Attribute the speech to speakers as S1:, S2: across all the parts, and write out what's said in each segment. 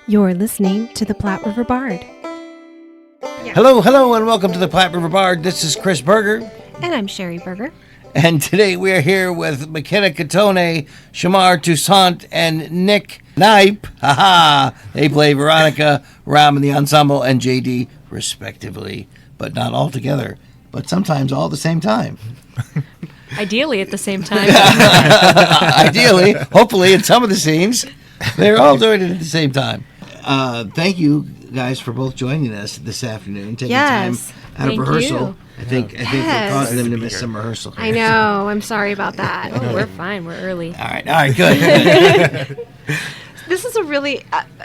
S1: You're listening to the Platte River Bard.
S2: Hello, and welcome to the Platte River Bard. This is Chris Berger.
S1: And I'm Sherry Berger.
S2: And today we are here with McKenna Cottone, Shemar, Toussaint, and Nick Knipe. They play Veronica, Ram in the ensemble, and JD, respectively. But not all together, but sometimes all at the same time.
S3: Ideally at the same time.
S2: Ideally, hopefully, in some of the scenes, they're all doing it at the same time. Thank you guys for both joining us this afternoon, taking time out of rehearsal.
S3: You.
S2: I think we're causing them to miss some rehearsal.
S1: I know. I'm sorry about that.
S3: Oh, we're fine. We're early.
S2: All right, good.
S1: This is a really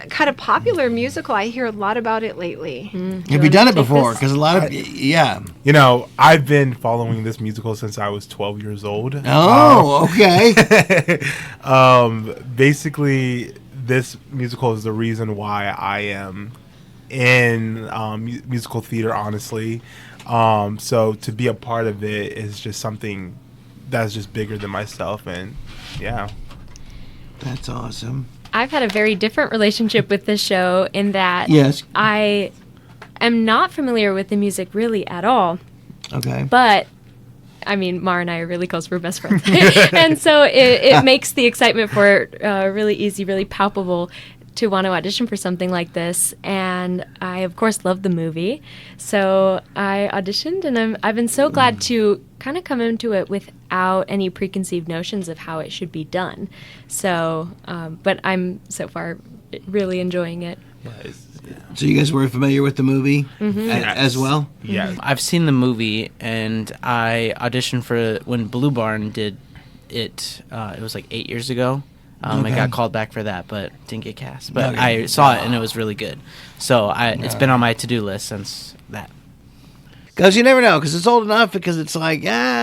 S1: kind of popular musical. I hear a lot about it lately.
S2: Have you done it before? Because a lot of,
S4: You know, I've been following this musical since I was 12 years old.
S2: Oh, okay.
S4: Basically, this musical is the reason why I am in musical theater, honestly. So to be a part of it is just something that's just bigger than myself, and yeah.
S2: That's awesome.
S3: I've had a very different relationship with this show in that I am not familiar with the music really at all.
S2: Okay.
S3: But, I mean, Mar and I are really close. We're best friends. And so it makes the excitement for it really easy, really palpable to want to audition for something like this. And I, of course, love the movie. So I auditioned, and I've been so glad to kind of come into it without any preconceived notions of how it should be done. So, but I'm so far really enjoying it.
S2: So you guys were familiar with the movie as well?
S4: Yeah.
S5: I've seen the movie, and I auditioned for when Blue Barn did it. It was like 8 years ago. I got called back for that, but didn't get cast. But I saw it, and it was really good. So it's been on my to-do list since that.
S2: Because you never know, because it's old enough, because it's like,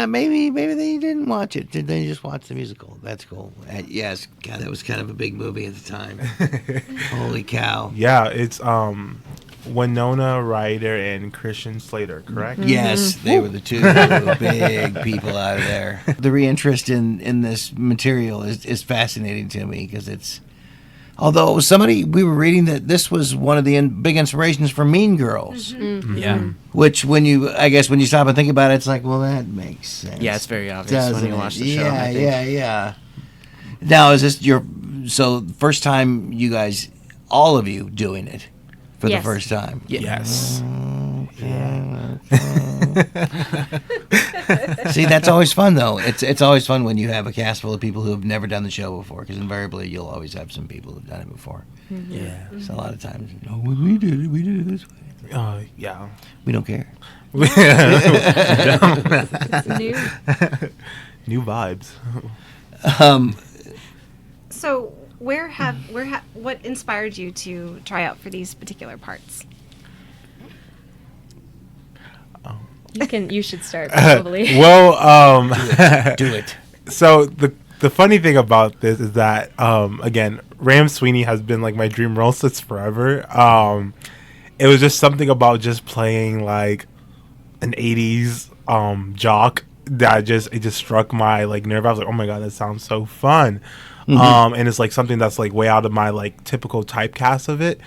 S2: maybe they didn't watch it. Did they just watch the musical? That's cool. Yes, God, that was kind of a big movie at the time. Holy cow.
S4: Yeah, it's Winona Ryder and Christian Slater, correct?
S2: Yes, they were the two big people out of there. The reinterest in this material is fascinating to me, because it's, although we were reading that this was one of the big inspirations for Mean Girls.
S5: Yeah.
S2: Which when you stop and think about it, it's like, well, that makes sense.
S5: Yeah, it's very obvious when you watch the show.
S2: Yeah. Now, is this so first time you guys, all of you, doing it for the first time?
S4: Yes.
S2: See, that's always fun, though. It's always fun when you have a cast full of people who have never done the show before, because invariably you'll always have some people who've done it before.
S4: Yeah.
S2: So a lot of times, we did it this way.
S4: Yeah.
S2: We don't care.
S3: It's new.
S4: New vibes.
S1: So what inspired you to try out for these particular parts?
S3: You should start, probably.
S4: Well,
S2: Do it.
S4: So the funny thing about this is that again, Ram Sweeney has been like my dream role since forever. It was just something about just playing like an 80s jock that it just struck my like nerve. I was like, oh my god, that sounds so fun. And it's like something that's like way out of my like typical typecast of it.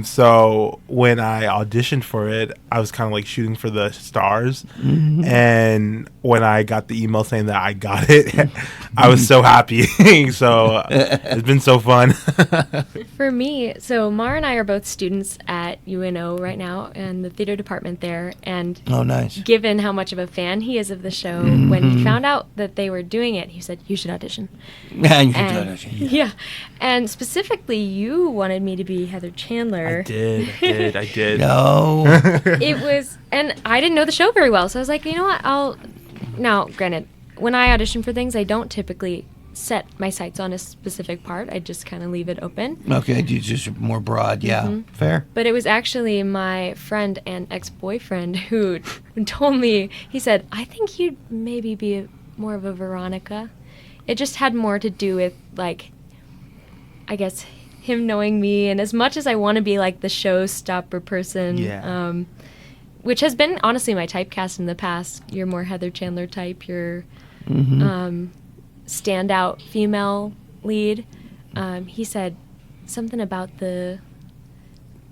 S4: So when I auditioned for it, I was kind of like shooting for the stars. And when I got the email saying that I got it, I was so happy. So it's been so fun.
S3: For me, so Mar and I are both students at UNO right now in the theater department there. And
S2: Oh, nice.
S3: given how much of a fan he is of the show, when he found out that they were doing it, he said, you should audition. Yeah. And specifically, you wanted me to be Heather Chandler.
S4: I did.
S2: No.
S3: It was, and I didn't know the show very well, so I was like, you know what, now, granted, when I audition for things, I don't typically set my sights on a specific part. I just kind of leave it open.
S2: Okay, just more broad. Yeah, fair.
S3: But it was actually my friend and ex-boyfriend who told me, he said, I think you'd maybe be more of a Veronica. It just had more to do with, like, I guess, him knowing me, and as much as I want to be, like, the showstopper person, which has been, honestly, my typecast in the past. You're more Heather Chandler type. You're standout female lead. He said, something about the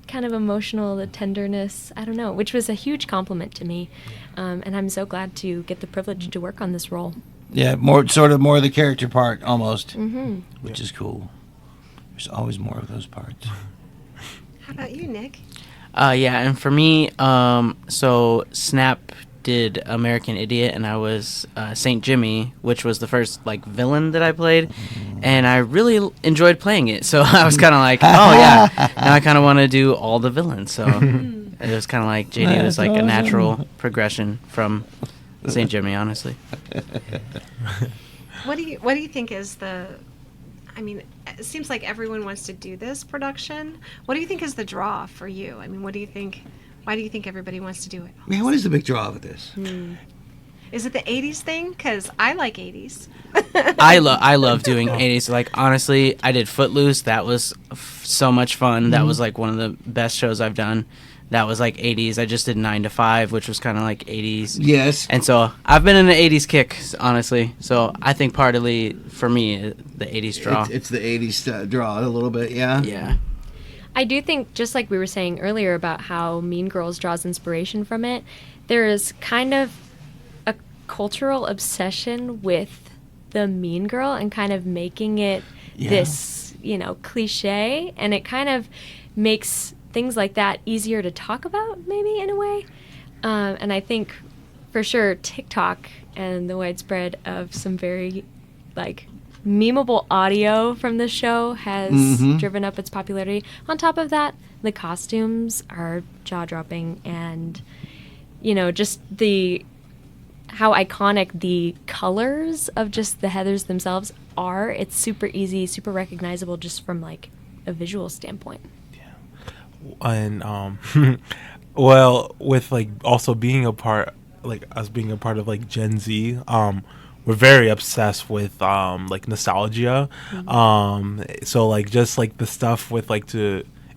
S3: kind of emotional, the tenderness, I don't know, which was a huge compliment to me. And I'm so glad to get the privilege to work on this role.
S2: Yeah, more of the character part almost,
S3: Mm-hmm.
S2: which is cool. There's always more of those parts.
S1: How about you, Nick?
S5: Yeah, and for me, so Snap did American Idiot, and I was Saint Jimmy, which was the first like villain that I played, and I really enjoyed playing it. So I was kind of like, oh yeah, now I kind of want to do all the villains. So it was kind of like JD was like a natural progression from Saint Jimmy, honestly.
S1: What do you think is the? I mean, it seems like everyone wants to do this production. What do you think is the draw for you? I mean, what do you think? Why do you think everybody wants to do it?
S2: Man, what is the big draw of this?
S1: Is it the 80s thing? Because I like 80s.
S5: I love doing 80s. Like, honestly, I did Footloose. That was so much fun. That was like one of the best shows I've done. That was like 80s. I just did 9 to 5, which was kind of like 80s.
S2: Yes.
S5: And so I've been in the 80s kick, honestly. So I think partly for me, the 80s draw.
S2: It's the 80s draw a little bit, yeah?
S5: Yeah.
S3: I do think, just like we were saying earlier about how Mean Girls draws inspiration from it, there is kind of a cultural obsession with the mean girl and kind of making it this, cliche. And it kind of makes things like that easier to talk about, maybe, in a way. And I think, for sure, TikTok and the widespread of some very, memeable audio from the show has driven up its popularity. On top of that, the costumes are jaw-dropping, and just how iconic the colors of just the Heathers themselves are. It's super easy, super recognizable just from a visual standpoint.
S4: And well, with also being a part, us being a part of Gen Z, we're very obsessed with nostalgia. So just the stuff with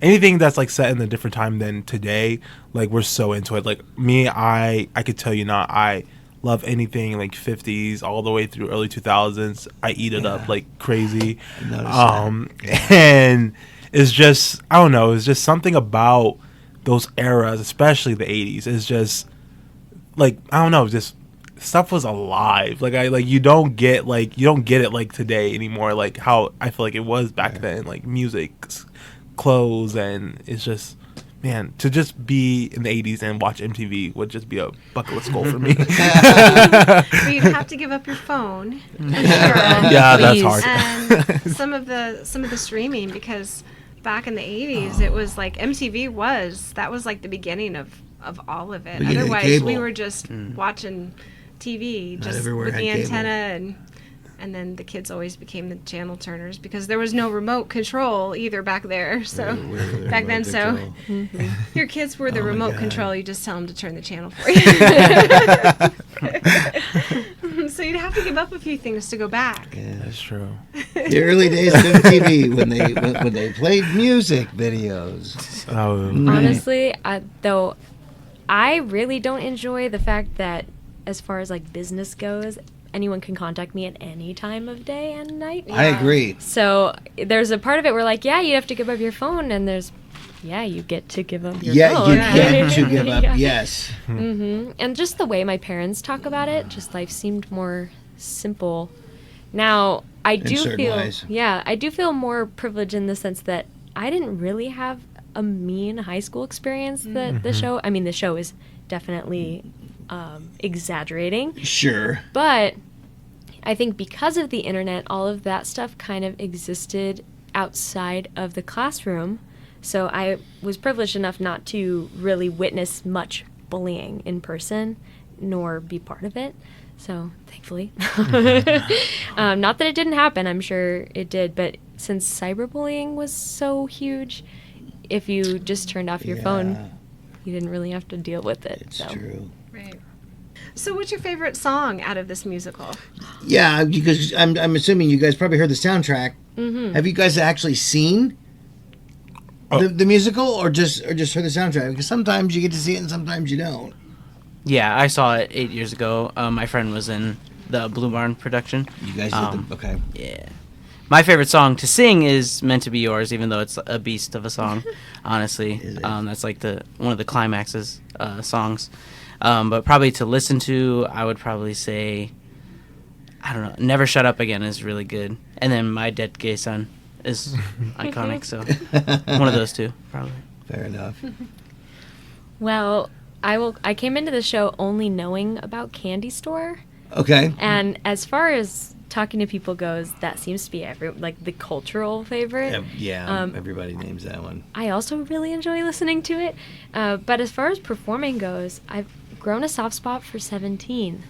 S4: anything that's set in a different time than today, we're so into it. Me, I could tell you now, I love anything 50s all the way through early 2000s. I eat it up like crazy. And it's just, I don't know, it's just something about those eras, especially the 80s. It's just I don't know, just stuff was alive. You don't get it today anymore, how I feel it was back then, music, clothes, and it's just, man, to just be in the 80s and watch MTV would just be a bucket list goal for me.
S1: Well, you'd have to give up your phone.
S4: Yeah, that's hard.
S1: And some of the streaming, because back in the 80s, it was MTV that was the beginning of all of it. Otherwise, we were just watching TV just with the antenna, and then the kids always became the channel turners because there was no remote control either back there. So back then, your kids were the remote control. You just tell them to turn the channel for you. So you'd have to give up a few things to go back.
S2: Yeah,
S4: that's true.
S2: The early days of MTV when they played music videos.
S3: Honestly, though, I really don't enjoy the fact that, as far as business goes, anyone can contact me at any time of day and night.
S2: I agree.
S3: So there's a part of it where you have to give up your phone, and there's you get to give up your phone.
S2: Yeah, you get to give up. Yes.
S3: And just the way my parents talk about it, just life seemed more simple. Now I do feel more privileged in the sense that I didn't really have a mean high school experience. The show is definitely exaggerating.
S2: Sure.
S3: But I think because of the internet, all of that stuff kind of existed outside of the classroom. So I was privileged enough not to really witness much bullying in person, nor be part of it. So thankfully. Not that it didn't happen, I'm sure it did. But since cyberbullying was so huge, if you just turned off your phone, you didn't really have to deal with it.
S2: It's true.
S1: Right. So what's your favorite song out of this musical?
S2: Yeah, because I'm assuming you guys probably heard the soundtrack. Have you guys actually seen the musical, or just heard the soundtrack? Because sometimes you get to see it and sometimes you don't.
S5: Yeah, I saw it 8 years ago. My friend was in the Blue Barn production.
S2: You guys did okay.
S5: Yeah. my favorite song to sing is "Meant to Be Yours," even though it's a beast of a song. Honestly, that's like one of the climaxes songs. But probably to listen to, I would probably say, I don't know, "Never Shut Up Again" is really good, and then "My Dead Gay Son" is iconic. So one of those two, probably.
S2: Fair enough.
S3: Well, I came into the show only knowing about Candy Store.
S2: Okay.
S3: And as far as talking to people goes, that seems to be the cultural favorite.
S2: Yeah, everybody names that one.
S3: I also really enjoy listening to it. But as far as performing goes, I've grown a soft spot for 17.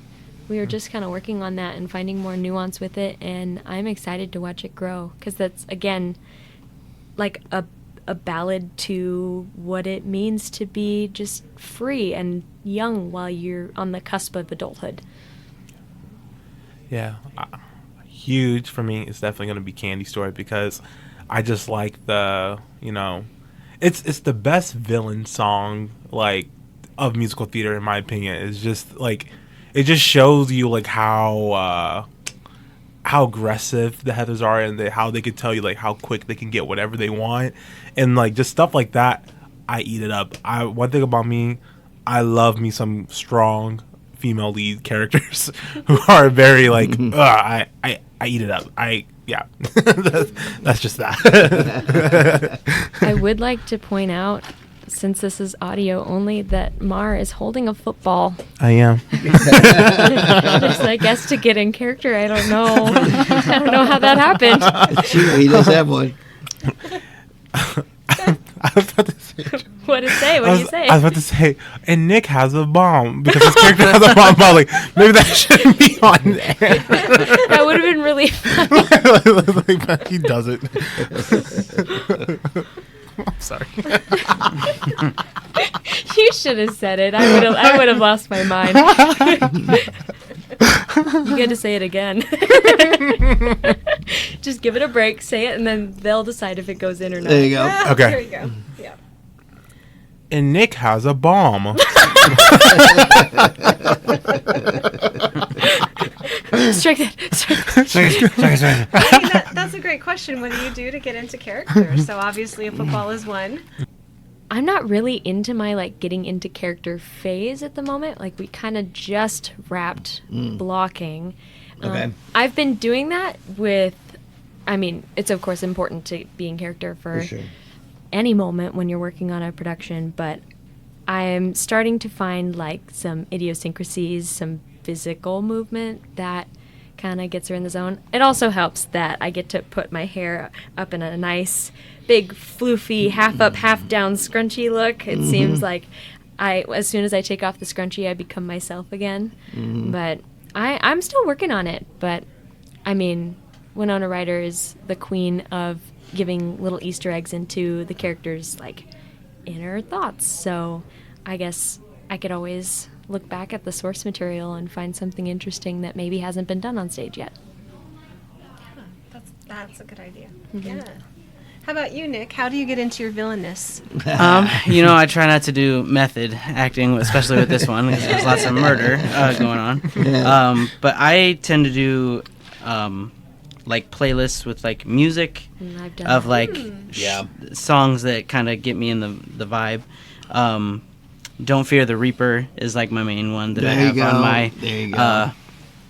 S3: We were just kind of working on that and finding more nuance with it, and I'm excited to watch it grow, because that's, again, like a ballad to what it means to be just free and young while you're on the cusp of adulthood.
S4: Yeah, huge for me is definitely going to be Candy Store, because I just like the, it's the best villain song like of musical theater in my opinion. It's just like, it just shows you like how aggressive the Heathers are, and how they can tell you like how quick they can get whatever they want, and like just stuff like that. I eat it up. One thing about me, I love me some strong female lead characters who are very like I eat it up. That's just that.
S3: I would like to point out, since this is audio only, that Mar is holding a football.
S4: I am.
S3: Just, I guess, to get in character. I don't know. I don't know how that happened.
S2: He does have one.
S4: I was about to say.
S3: What did it say? What did you say?
S4: I was about to say, and Nick has a bomb, because his character has a bomb. Like, maybe that shouldn't be on there.
S3: That would have been really fun.
S4: But he doesn't. I'm sorry.
S3: You should have said it. I would have lost my mind. You get to say it again. Just give it a break, say it, and then they'll decide if it goes in or not.
S2: There you go.
S4: Okay.
S1: There you go. Yeah.
S4: And Nick has a bomb.
S3: Strike that.
S1: I mean, that's a great question. What do you do to get into character? So obviously a football is one.
S3: I'm not really into my getting into character phase at the moment. We kind of just wrapped blocking.
S2: Okay.
S3: I've been doing that with, it's of course important to be in character for
S2: sure.
S3: any moment when you're working on a production, but I'm starting to find some idiosyncrasies, some physical movement that kind of gets her in the zone. It also helps that I get to put my hair up in a nice, big, floofy, half up, half down scrunchy look. It seems like as soon as I take off the scrunchie, I become myself again. But I'm still working on it. But, Winona Ryder is the queen of giving little Easter eggs into the characters' inner thoughts. So I guess I could always look back at the source material and find something interesting that maybe hasn't been done on stage yet.
S1: Yeah, that's a good idea. Yeah. How about you, Nick? How do you get into your villainess?
S5: I try not to do method acting, especially with this one, because there's lots of murder going on.
S2: Yeah.
S5: But I tend to do playlists with music
S3: I've done
S5: of
S3: that.
S5: songs that kind of get me in the vibe. Don't Fear the Reaper is my main one that I have on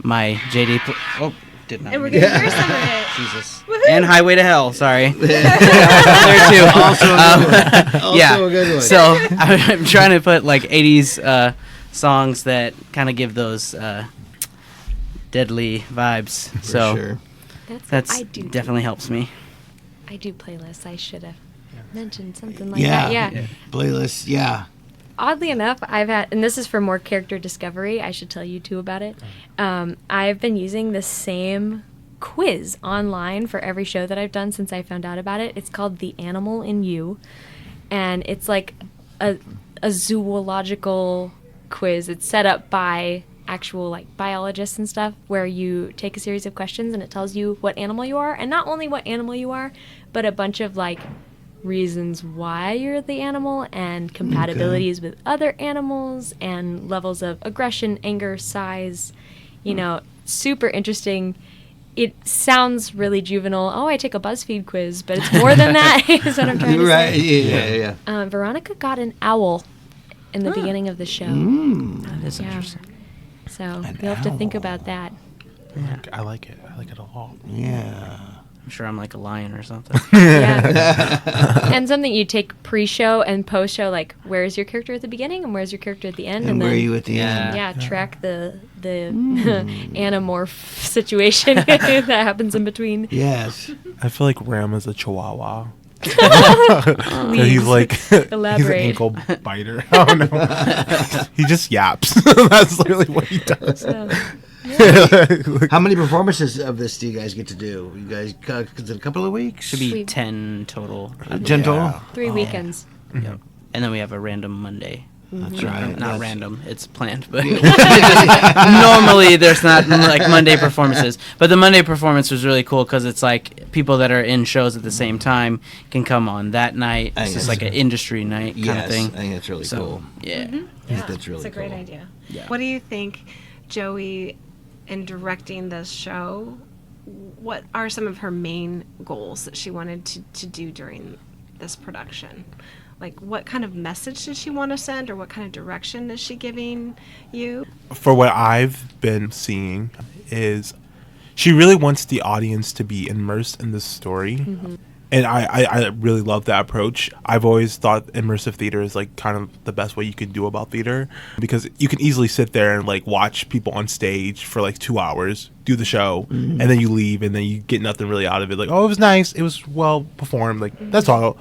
S5: my JD. Did not.
S1: And we're going to hear some of it.
S5: Jesus.
S1: Woohoo!
S5: And Highway to Hell. Sorry. There too.
S2: Also a good one.
S5: So I'm trying to put 80s songs that kind of give those deadly vibes.
S2: For sure.
S5: That's definitely helps me.
S3: I do playlists. I should have mentioned something like that. Yeah.
S2: Playlists, yeah.
S3: Oddly enough, I've had, and this is for more character discovery, I should tell you too about it. I've been using the same quiz online for every show that I've done since I found out about it. It's called The Animal in You, and it's a zoological quiz. It's set up by actual biologists and stuff, where you take a series of questions and it tells you what animal you are, and not only what animal you are, but a bunch of reasons why you're the animal and compatibilities with other animals and levels of aggression, anger, size. Super interesting. it sounds really juvenile. Oh, I take a BuzzFeed quiz, but it's more than that. Is what I'm trying to
S2: Right?
S3: say.
S2: Yeah.
S3: Veronica got an owl in the beginning of the show.
S5: That is interesting.
S3: So you'll have to think about that.
S4: Yeah. I like it. I like it a lot.
S2: Yeah.
S5: I'm sure I'm like a lion or something.
S3: Yeah. And something you take pre-show and post-show, like where's your character at the beginning and where's your character at the end,
S2: And where
S3: then
S2: are you at the end?
S3: yeah, track the anamorph situation that happens in between.
S2: Yes.
S4: I feel like Ram is a chihuahua. He's like he's an
S3: Elaborate.
S4: ankle biter. Oh no. He just yaps. That's literally what he does.
S3: So,
S2: How many performances of this do you guys get to do? You guys, is it a couple of weeks?
S5: Should be
S3: We-
S5: 10 total.
S2: 10 total?
S3: 3 weekends.
S5: Yep. And then we have a random Monday.
S2: That's right.
S5: Not random, it's planned, but normally there's not like Monday performances. But the Monday performance was really cool because it's like people that are in shows at the same time can come on that night.
S2: I
S5: It's
S2: think
S5: just
S2: that's
S5: like an industry night kind
S2: Yes,
S5: of thing.
S2: I think that's really
S5: So,
S2: cool.
S5: yeah.
S2: I think that's really
S1: It's a great
S2: cool.
S1: idea.
S5: Yeah.
S1: What do you think, Joey, in directing this show? What are some of her main goals that she wanted to do during this production? Like, what kind of message does she want to send, or what kind of direction is she giving you?
S4: For what I've been seeing is she really wants the audience to be immersed in the story. And I really love that approach. I've always thought immersive theater is like kind of the best way you could do about theater, because you can easily sit there and like watch people on stage for like 2 hours, do the show, and then you leave and then you get nothing really out of it. Like, oh, it was nice, it was well performed, like that's all.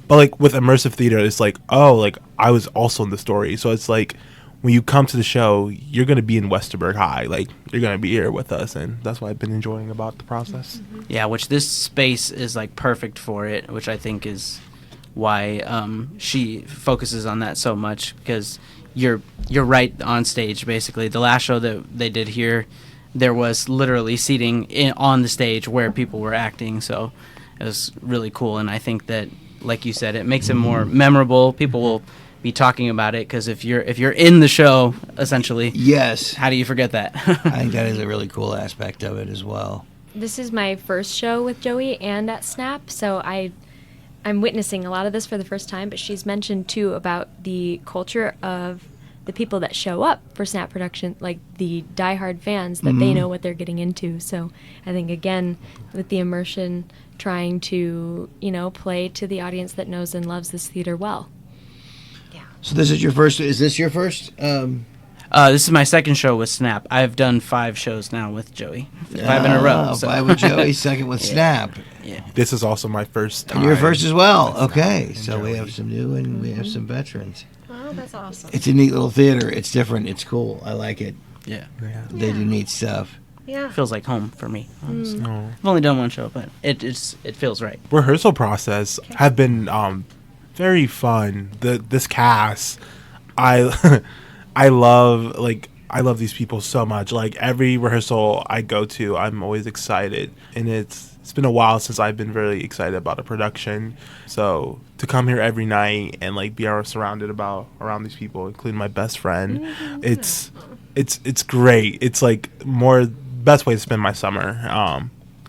S4: But like with immersive theater, it's like, oh, like I was also in the story. So it's like when you come to the show, you're going to be in Westerberg High. Like, you're going to be here with us, and that's what I've been enjoying about the process.
S5: Yeah, which this space is like perfect for it, which I think is why she focuses on that so much, because you're right on stage basically. The last show that they did here, there was literally seating on the stage where people were acting, so it was really cool. And I think that, like you said, it makes it more memorable. People will be talking about it because if you're in the show, essentially,
S2: Yes.
S5: how do you forget that?
S2: I think that is a really cool aspect of it as well.
S3: This is my first show with Joey and at Snap, so I'm witnessing a lot of this for the first time, but she's mentioned too about the culture of the people that show up for Snap production, like the diehard fans, that they know what they're getting into. So I think, again, with the immersion, trying to, play to the audience that knows and loves this theater well.
S2: So this is your first, is this your first?
S5: This is my second show with Snap. I've done 5 shows now with Joey. 5 in a row. So.
S2: 5 with Joey, second with Snap.
S5: Yeah.
S4: This is also my first time.
S2: And your first as well. Okay, so we have some new and we have some veterans.
S1: Oh, that's awesome.
S2: It's a neat little theater. It's different. It's cool. I like it.
S5: Yeah.
S2: They do neat stuff.
S1: Yeah.
S5: Feels like home for me, honestly.
S4: Oh.
S5: I've only done one show, but it feels right.
S4: Rehearsal process have been very fun. This cast, I love these people so much. Like every rehearsal I go to, I'm always excited, and it's been a while since I've been really excited about a production. So to come here every night and like be surrounded around these people, including my best friend, it's great. It's like best way to spend my summer.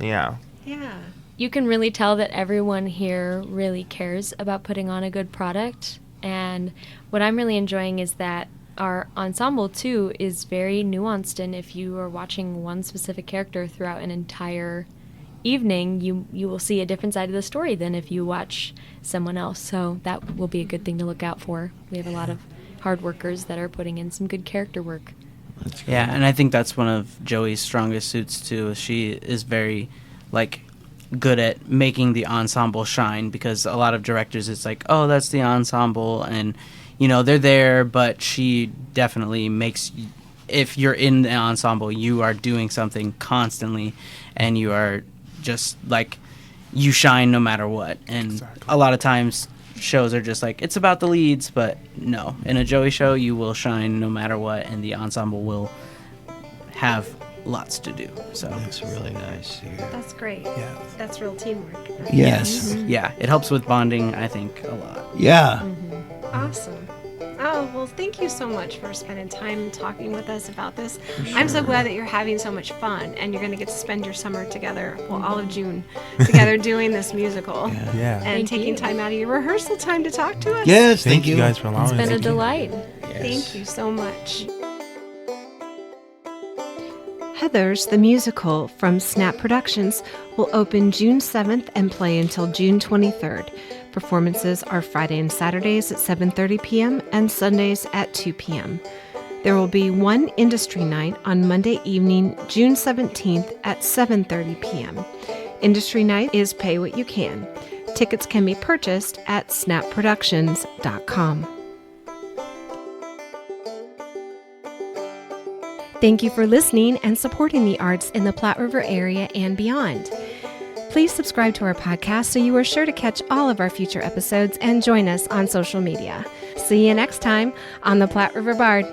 S4: Yeah.
S1: Yeah.
S3: You can really tell that everyone here really cares about putting on a good product. And what I'm really enjoying is that our ensemble, too, is very nuanced. And if you are watching one specific character throughout an entire evening, you will see a different side of the story than if you watch someone else. So that will be a good thing to look out for. We have a lot of hard workers that are putting in some good character work.
S5: Yeah, and I think that's one of Joey's strongest suits, too. She is very, good at making the ensemble shine, because a lot of directors, it's like, oh, that's the ensemble, and they're there, but she definitely makes, if you're in the ensemble, you are doing something constantly, and you are just you shine no matter what. And a lot of times shows are just like, it's about the leads, but no, in a Joey show you will shine no matter what, and the ensemble will have lots to do. So
S2: That's really nice.
S1: That's great.
S4: Yeah.
S1: That's real teamwork.
S2: Yes.
S5: yeah, it helps with bonding, I think, a lot.
S2: Yeah.
S1: Awesome. Oh, Oh, well, thank you so much for spending time talking with us about this. I'm so glad that you're having so much fun and you're going to get to spend your summer together, well, all of June together doing this musical.
S4: Yeah.
S1: And taking time out of your rehearsal time to talk to us.
S2: Yes,
S4: Thank you guys for allowing us.
S3: It's been a
S4: Thank you.
S3: delight.
S1: Thank you so much. Heathers, the musical from Snap Productions, will open June 7th and play until June 23rd. Performances are Friday and Saturdays at 7:30 p.m. and Sundays at 2 p.m. There will be one industry night on Monday evening, June 17th at 7:30 p.m. Industry night is pay what you can. Tickets can be purchased at snapproductions.com. Thank you for listening and supporting the arts in the Platte River area and beyond. Please subscribe to our podcast so you are sure to catch all of our future episodes and join us on social media. See you next time on the Platte River Bard.